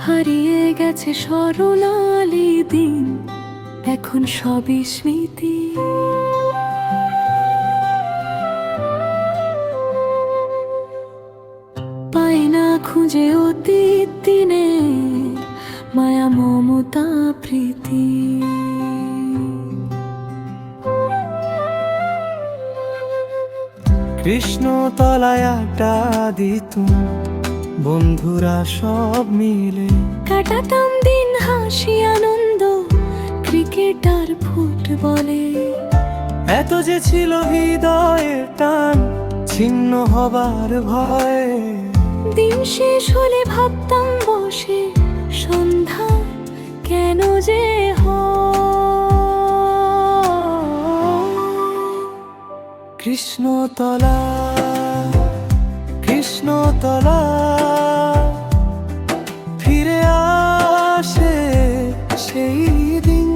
হারিয়ে গেছে স্মরণালি দিন, এখন সবই স্মৃতি। পাই না খুঁজে অতীত দিনে মায়া মমতা প্রীতি। কৃষ্ণ তলায় আড্ডা দিতুম বন্ধুরা সব মিলে, কাটাতাম দিন হাসি আনন্দ ক্রিকেট আর ফুটবলে। এত যে ছিল হৃদয়ের টান, ছিন্ন হবার ভয়। দিন শেষ হলে ভাবতাম বসে সন্ধ্যা কেন যে কৃষ্ণতলা কৃষ্ণতলা ফিরে আসে সেই দিন।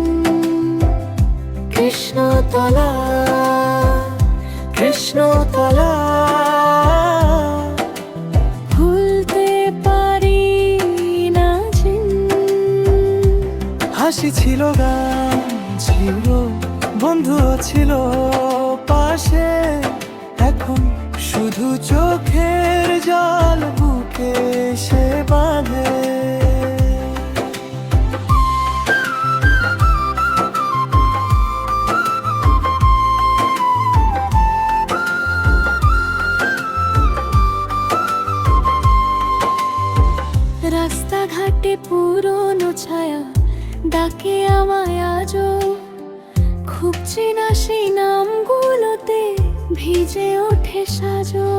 কৃষ্ণতলা কৃষ্ণতলা ভুলতে পারি না জিন। হাসি ছিল, গান ছিল, বন্ধুও ছিল পাশে। এখন শুধু চোখের জল বুকে সে বাঁধে। রাস্তাঘাটে পুরনো ছায়া ডাকে আমায় আজও, খুব চেনা সেই নামগুলোতে ভিজে ওঠে সাজো।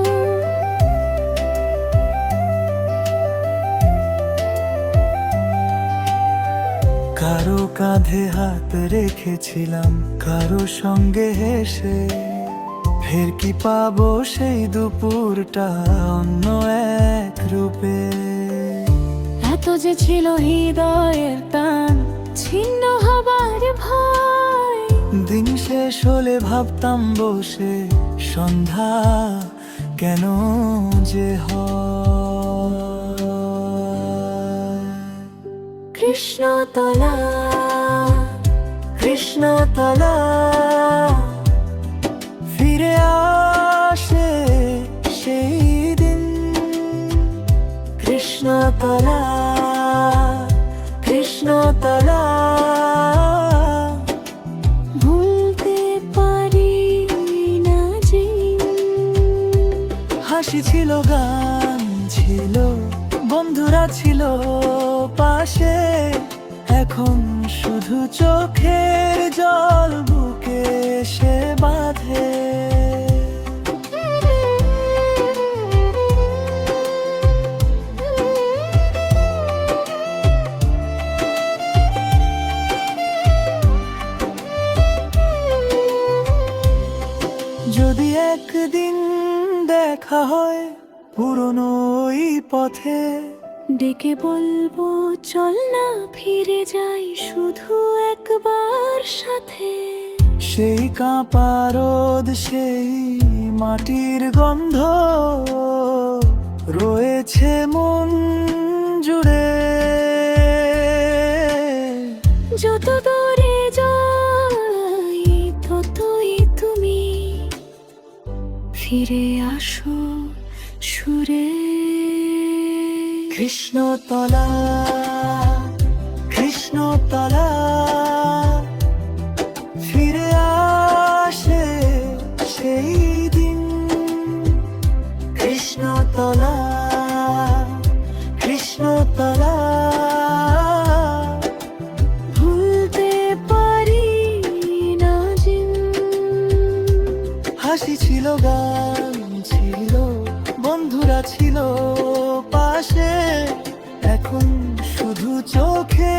কারো কাঁধে হাত রেখেছিলাম, কারো সঙ্গে হেসে। ফের কি পাবো সেই দুপুরটা অন্য এক রূপে। এত যে ছিল হৃদয়ের টান, ছিন্ন হবার ভয়। দিন শেষ হলে ভাবতাম বসে সন্ধ্যা কেন যে হয়। কৃষ্ণতলা কৃষ্ণতলা ফিরে আসে সেই দিন। কৃষ্ণতলা কৃষ্ণতলা ভুলতে পারি না জিন। হাসি ছিল, গান ছিল, বন্ধুরা ছিল পাশে। এখন শুধু চোখের জল বুকে সে বাঁধে। যদি একদিন দেখা হয় পুরনো ওই পথে, ডেকে বলবো চল না ফিরে যাই শুধু একবার সাথে। সেই কাঁপা রোদ, সেই মাটির গন্ধ রয়েছে মন জুড়ে। যত দূরে যাই ততই তুমি ফিরে আসো সুরে। কৃষ্ণতলা কৃষ্ণতলা ফিরে আসে সেই দিন। কৃষ্ণতলা কৃষ্ণতলা ভুলতে পারি না জিন। হাসি ছিল, গান ছিল, বন্ধুরা ছিল পাশে। এখন শুধু চোখে